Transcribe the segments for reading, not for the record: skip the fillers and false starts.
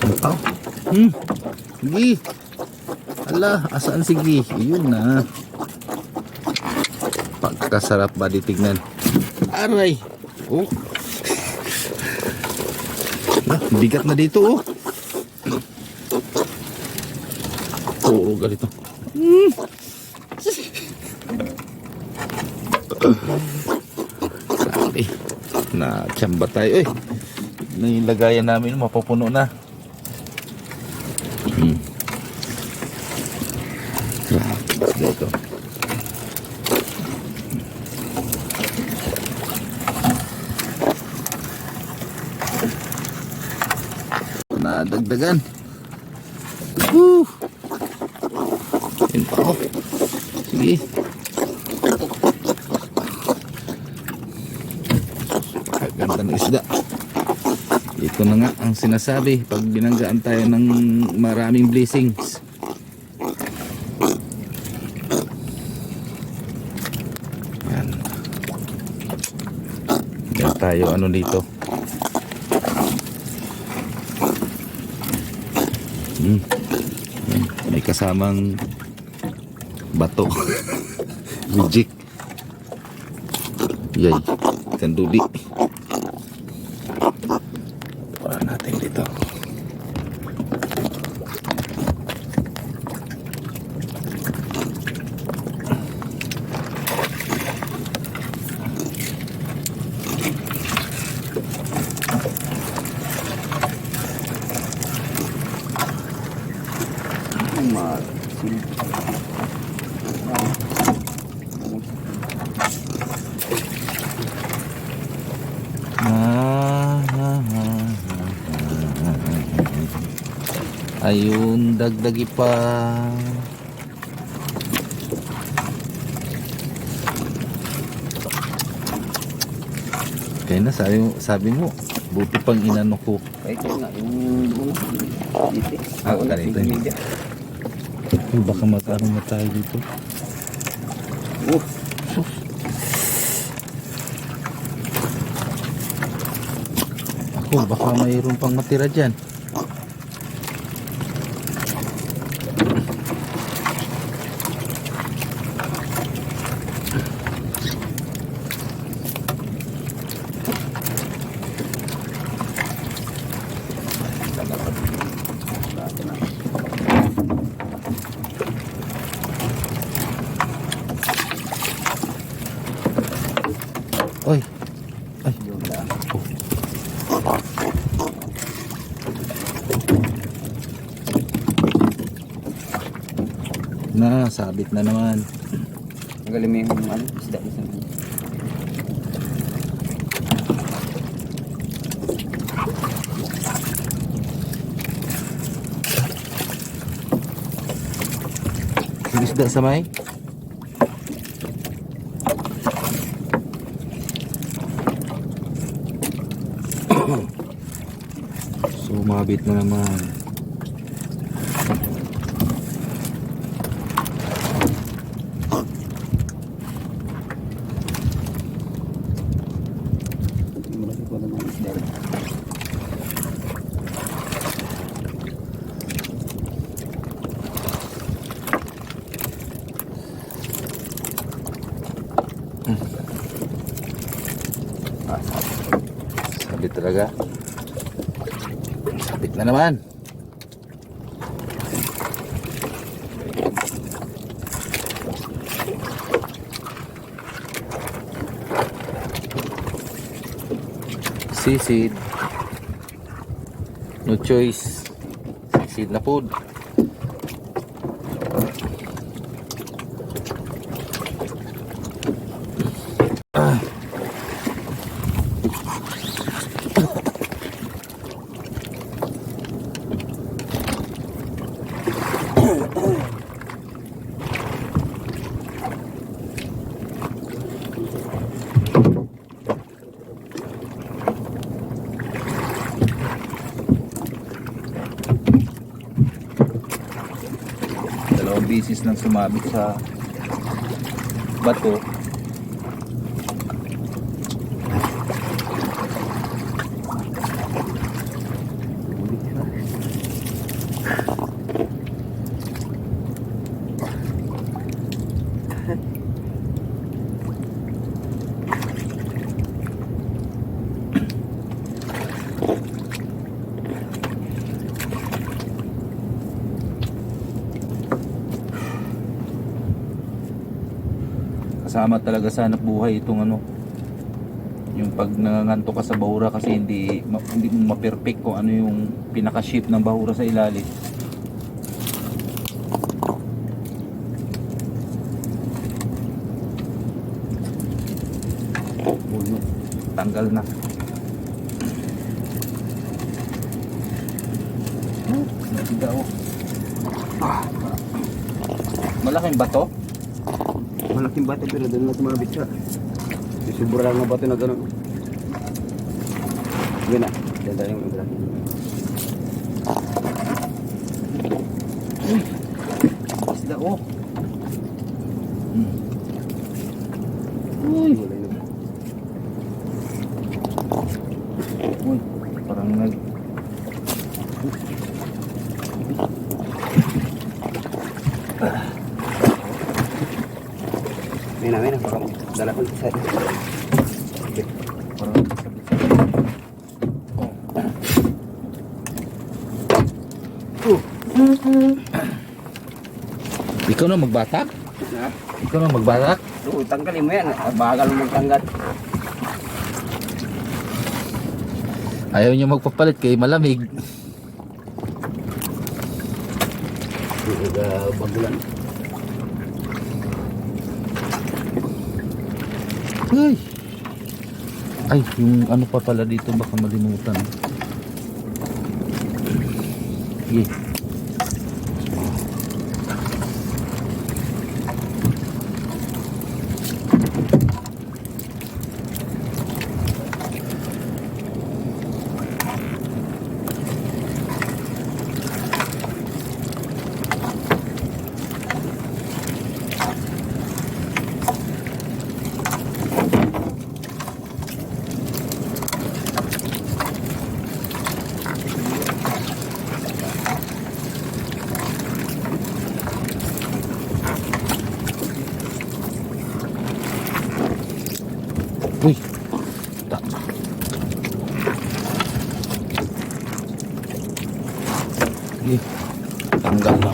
Ito. Sige. Ala, asaan sige? Yun na. Pagkasarap ba di tignan? Aray. Oh. Bigat na dito oh. Oo, ganito. Grabe. Na-chamba tayo eh. Yung lagayan namin mapupuno na. Grabe dito. Nadagdagan. Woo! Yun pa ako. Sige. Ganda ng isda. Ito na nga ang sinasabi pag binanggaan tayo ng maraming blessings. Yan. Yan tayo ano dito. May kasamang bato. Reject. Yay, kanduli. Para natin dito. Ayun, dagdagi pa. Kaya na sabi mo, buti pang inano ko. Ay, ito nga, yung Ganito yun. Baka mag-ano na tayo dito. Ako, baka mayroon pang matira dyan. Oy. Ay. Na, sabit na naman. Ang galing mo yung ano, isda isa. Isda sa may. Sumabit na naman. Sabit talaga. Sabit na naman. Sisid. No choice. Sisid na food. Dalawang bisis nang sumabit sa bato. kasama talaga sa hanap buhay itong ano, yung pag nanganganto ka sa bahura kasi hindi mo ma-perfect kung ano yung pinaka-shape ng bahura sa ilalim. Tanggal na. Malaking bato? Malaking bato pero doon na tumabit siya. Isubura lang na bato na gano'n. Yun na. Diyan tayo yung ibrahim. Isda oh. Uy. Uy, parang nag... May na. Parang dala ko isa. Okay. Parang ikaw na magbatak? Ha? Ikaw na magbatak? Oo, tanggalin mo yan. Bagal mo magtanggal. Ayaw niya magpapalit kay malamig. Bagulan. Ay, yung ano pa pala dito baka malimutan. Sige. Uy. Sige. Tanggal na.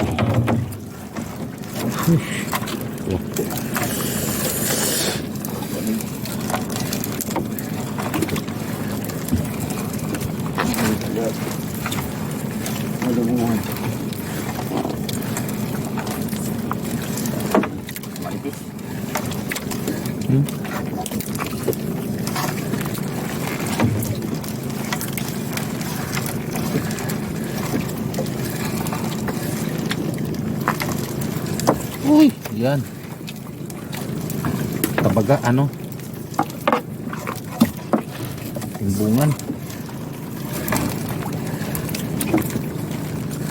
Malipis. Uy, yan. Tabaga, ano? Timbungan.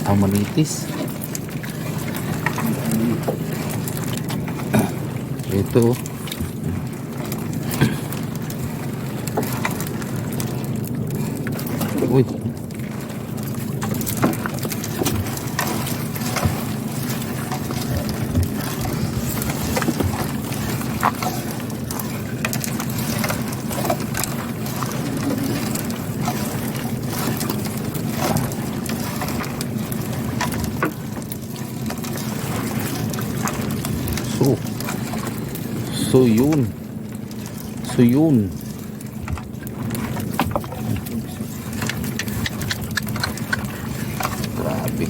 Ang manitis. Ito. Uy. So yun. Grabe.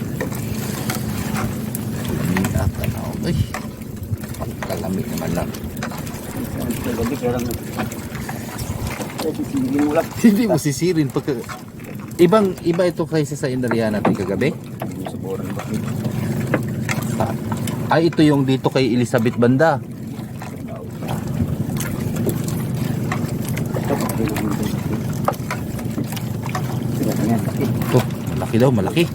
Lamig at tanaw. Ay. Kalamig naman lang. Gabi kaya lang. Sisirin mo lang. Hindi mo sisirin pagka... Iba ito kaysa sa inarihan natin kagabi? Sa boran bakit? Ay, ito yung dito kay Elizabeth banda. Oh, malaki daw, malaki.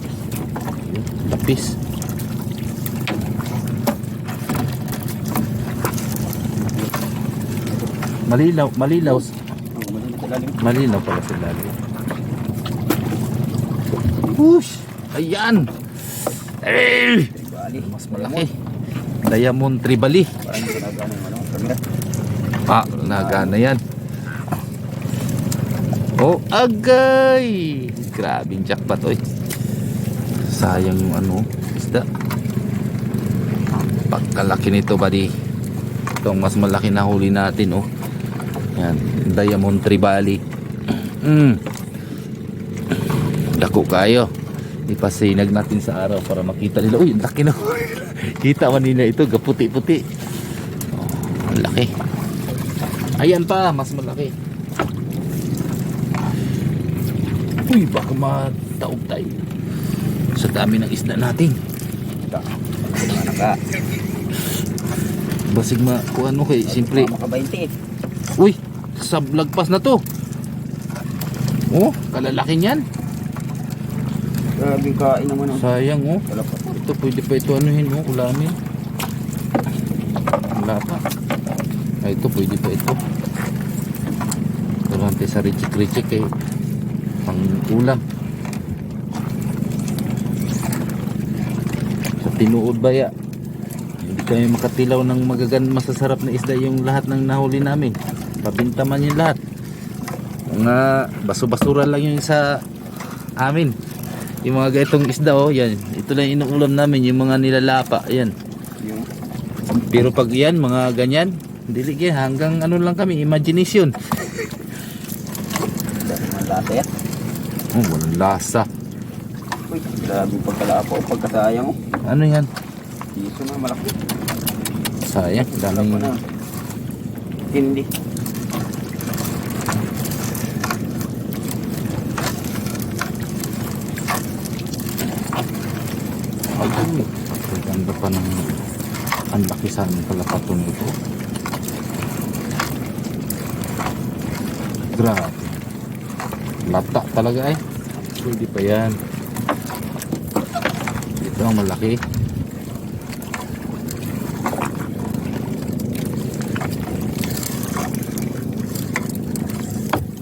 Lapis. Malinaw pala sa lalim. Push! Ayan! Eh! Mas malaki. Diamond Tribali. Parang ginagana yung ano, camera. Ah, nagana yan. Oh, agay! Grabing jackpot, oy. Sayang yung ano, isda. Pagkalaki nito, buddy. Ito ang mas malaki na huli natin, oh. Yan, Diamond Trevally. Dako kayo. Ipasinag natin sa araw para makita nila. Uy, ang laki na. Kita man nila ito, gaputi-puti. Oh, ang laki. Ayan pa, mas malaki. Uy, baka mataog tayo sa dami ng isda natin. Ano ka? Basig kung ano kay, simple. Maka 20. Uy, sablagpas na to. Oh, kalalaki niyan. Grabe kain naman. Sayang, oh. Wala pa. Ito, pwede pa ito anuhin, oh, ulamin. Wala pa. Ay, ito, pwede pa ito. Pero natin sa ritsik-ritsik eh. Pang ulam. Sa tinuod baya. Hindi kami makatilaw ng masasarap na isda yung lahat ng nahuli namin. Pabintaman yung lahat. Mga baso-basura lang yung sa amin. Yung mga gaitong isda, oh, yan. Ito lang inuulam namin, yung mga nilalapa, yan. Yung Pero pag yan, mga ganyan, dili hanggang ano lang kami, imagination. dami ng lata yan. Oh, walang lasa. Uy, grabe pagkalapo. Pagkasayang mo. Ano yan? Dito na malaki. Sayang, daming... Hindi. Ay, ganda pa ng... Ang laki sa amin pala pato nito. Grabe. Lata talaga eh. Pwede pa yan. Ito ang malaki.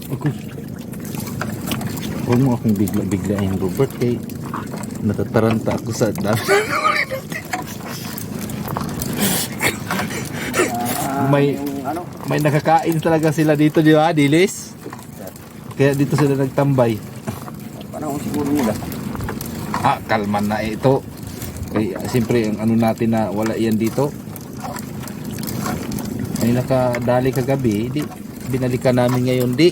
Okay. Huwag mo akong bigla-biglain, Robert, kay natataranta ako sa dami. May- Yung ano. May nakakain talaga sila dito, di ba, Dilis? Kaya dito sila nagtambay. Panahon siguro nila. Ah, kalman na ito. Kaya siyempre ang ano natin na wala yan dito. May nakadali kagabi, di binalikan namin ngayon, di.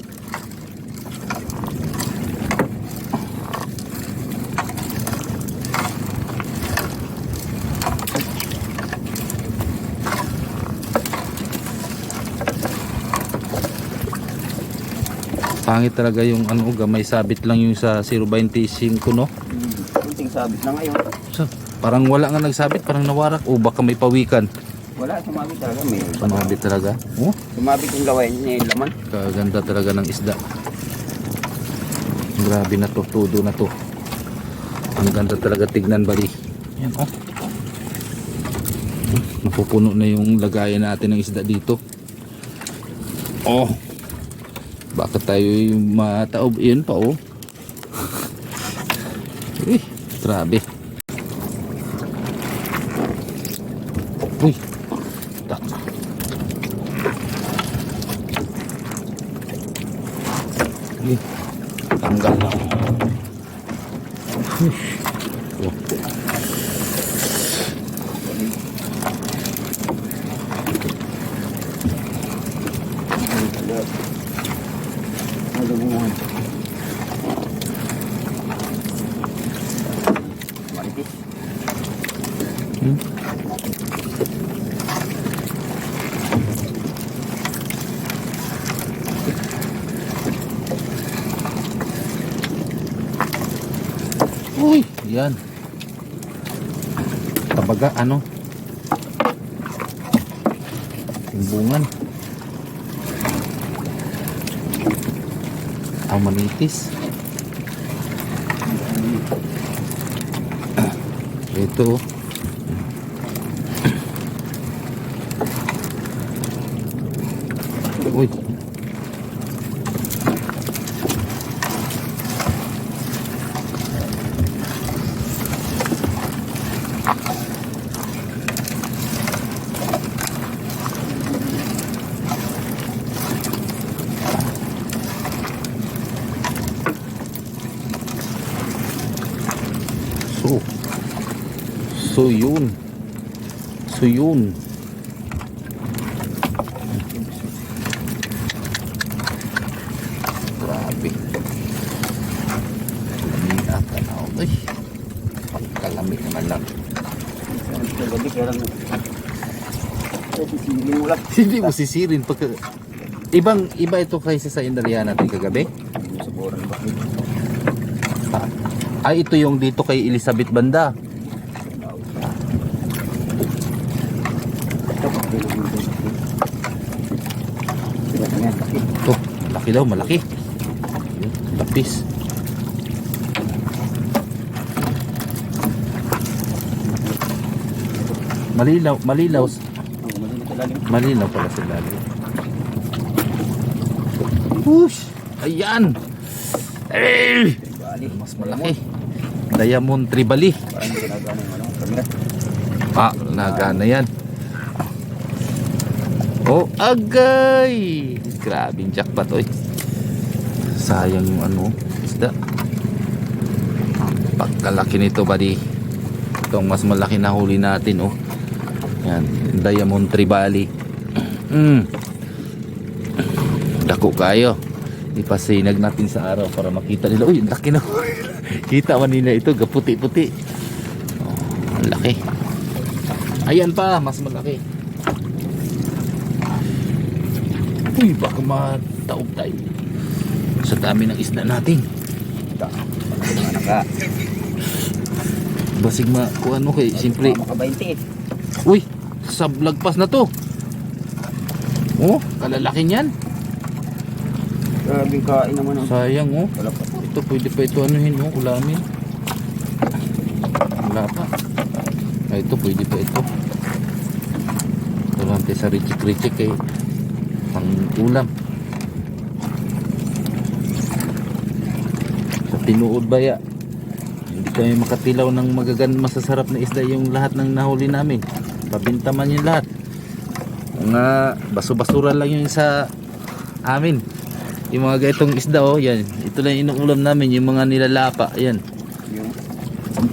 Pangit talaga yung ano, gamay sabit lang yung sa 0.25, no? Kunting sabit na ngayon. So, parang wala nga nagsabit, parang nawarak. O baka may pawikan. Wala, sumabit talaga. May Sumabit talaga. Oh, sumabit yung gawain niya yung laman. kaganda talaga ng isda. Grabe na to, todo na to. Ang ganda talaga tignan, bali. Yan, oh. Napupuno na yung lagayan natin ng isda dito. Oh. Baka tayo mataob. Yun pa, oh. Uy, grabe. Uy. Uy. Tanggal na. Oh. Malunguhan. Manipis. Hmm? Uy, yan. Tabaga, ano? Timbungan. Ang manitis. Ito. Uy. So yun. Uy, kalami naman lang. Gabi kaya lang. Sisiling mo lang. Hindi mo sisirin pagka... Iba ito kaysa sa inalihan natin kagabi. Sa boran bakit? Ay, ito yung dito kay Elizabeth Banda. Ito pa rin ang mga sila na yan, bakit? Ito, malaki daw, malaki. Yun, lapis. Malilaw. Malinaw pala sa lalim. Push! Ayan! Eh! Mas malaki. Diamond Tribali. Parang ginagana yung ano, kamera. Ah, nagana yan. Oh, agay! Grabing jackpot, oy. Sayang yung ano, isda. Pagkalaki nito, buddy. Itong mas malaki na huli natin, oh. Yan, Diamond Tribali. Dako kayo. Ipasinag natin sa araw para makita nila. Uy, laki na. Kita man nila ito, gaputi-puti. Oh, ang laki. Ayan pa, mas malaki. Uy, baka mataob tayo sa dami ng isda natin. Ano ka? Basig kuan mo kay simple. Maka 20 eh. Uy, sablagpas na to. Oh, kalalaki niyan. Grabe kain naman ang Sayang, oh. wala pa. Ito pwede pa ito anuhin, oh, ulamin. Wala pa. Ay, ito pwede pa ito. Ito lang tayo sa richik-richik kay pang ulam. Sa tinuod baya, hindi kami makatilaw ng masasarap na isda yung lahat ng nahuli namin. Pabinta man yung lahat. Mga baso-basura lang yung sa amin. Yung mga gaitong isda, oh, yan. Ito lang inuulam namin, yung mga nilalapa, yan. Yung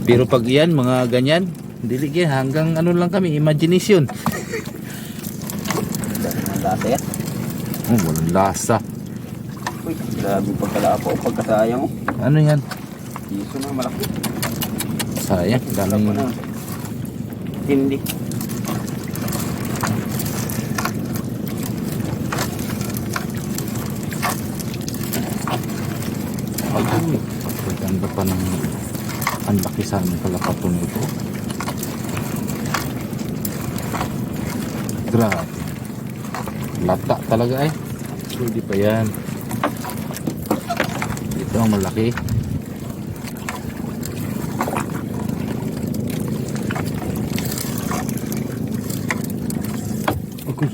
Pero pag yan, mga ganyan, dili yan, hanggang ano lang kami, imagination. dati eh. Oh, walang lasa. Uy, grabe pagkalapo, pagkasayang. Ano yan? Piso na malaki. Sayang, daming... Ano? Hindi. Ay, pagkanda pa ng... Ang laki sa aming kalapato nito. Grabe. Lata talaga, eh. Pwede pa yan. Ito ang malaki. Okay.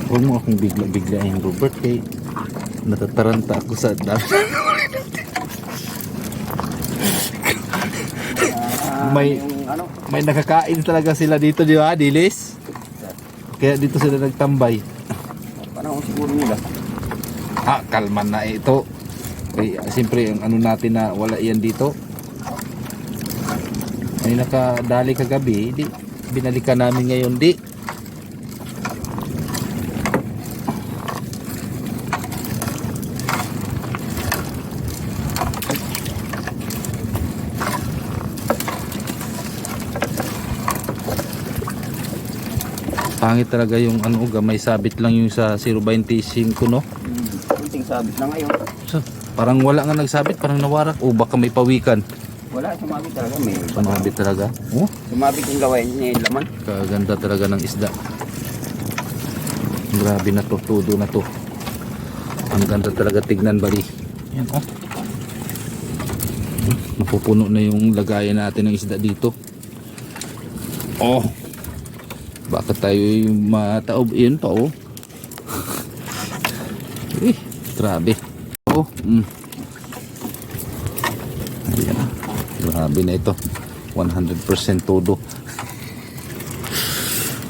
Huwag mo akong bigla-biglain, Robert, kay natataranta ako sa dami. May- Yung ano, May nakakain talaga sila dito, di ba, Dilis? Kaya dito sila nagtambay. panahon siguro nila. Ah, kalman na ito. Kaya siyempre ang ano natin na wala yan dito. May nakadali kagabi, di binalikan namin ngayon, di. Pangit talaga yung ano, gamay sabit lang yung sa 0.25, no? Kunting sabit na ngayon. So, parang wala nga nagsabit, parang nawarak. O baka may pawikan. Wala, sumabit talaga. May Sumabit talaga. Oh, sumabit yung gawain niya yung laman. kaganda talaga ng isda. Grabe na to, todo na to. Ang ganda talaga tignan, bali. Yan, oh. Napupuno na yung lagayan natin ng isda dito. Oh. Baka tayo mataob. Yun pa, oh. Eh, grabe. Oh, Ayan. Grabe na ito. 100% todo.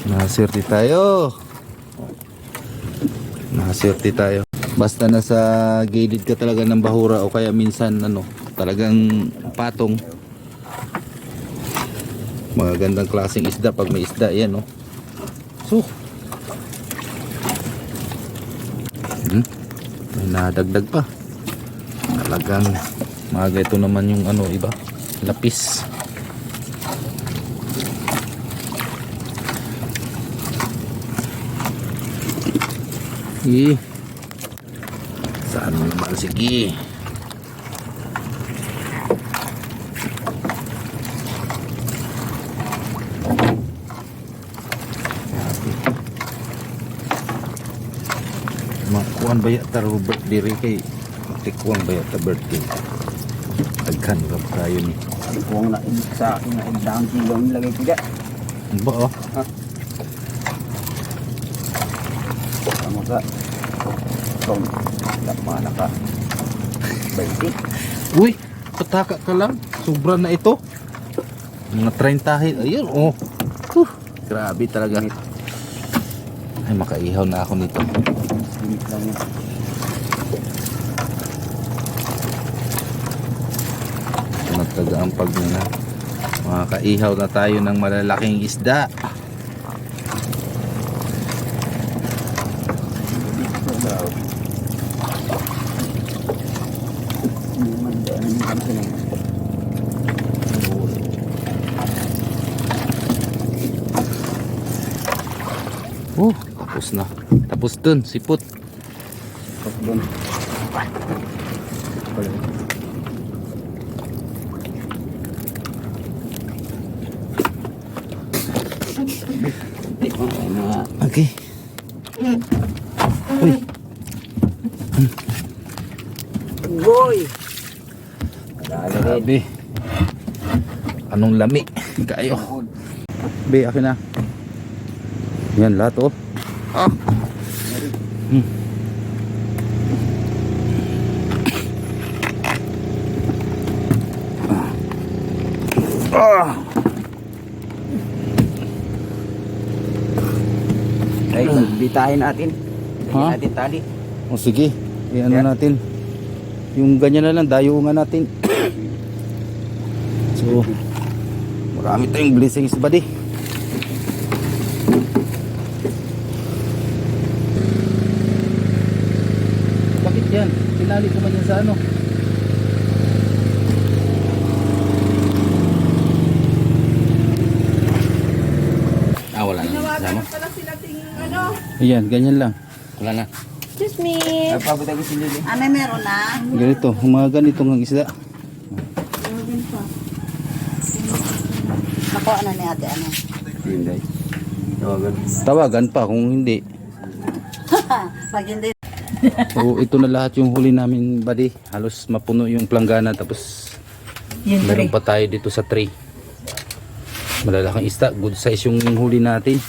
Nakaswerte tayo. Nakaswerte tayo. Basta nasa gilid ka talaga ng bahura o kaya minsan ano, talagang patong. Magandang klaseng isda pag may isda, yan, oh. So, may nadagdag pa. Talagang Maaga ito naman yung ano iba, lapis. Saan naman, sige. Makuan ba yata Robert diri kay tikuan ba yata birthday. Agkan rab kayo ni. Sabi ko ang naibig sa akin na ibang kilo ang nilagay ko dyan. Ano ba oh? Ha? Tama ka. Tom, lakmana ka. 20. Uy, pataka ka lang. Sobra na ito. Mga 30 hit. Ayun, oh. Grabe talaga. Ay, makaihaw na ako nito. Limit lang yan. Nagtagaan pag na. Makaihaw na tayo ng malalaking isda. Hindi man daan yung kanto ng Oh, tapos na. Tapos dun, sipot. Tapos doon. Okay. Uy, Boy! grabe. Anong lami kayo? Be, akin na. Yan lahat oh. Ah. Ah. Ay, bitahin natin. Ha? Natin tali. O sige, ano Yeah. natin. Yung ganyan na lang, dayungan natin. So, marami tayong blessings buddy. Bakit yan? Pinali ko man yan sa ano? Wala na. Nawagan pala sila ting ano. Ayan, ganyan lang. Wala na. Excuse me. Nagpapatay ko si Lili. Ano meron na? Ganito, mga ganitong ang isda. Meron pa. Ako ano ni ate ano? Hindi. Tawagan. Tawagan pa kung hindi. Pag hindi. So, ito na lahat yung huli namin buddy. Halos mapuno yung planggana tapos Yun meron pa tayo dito sa tray. Malalaking isda, good size yung huli natin.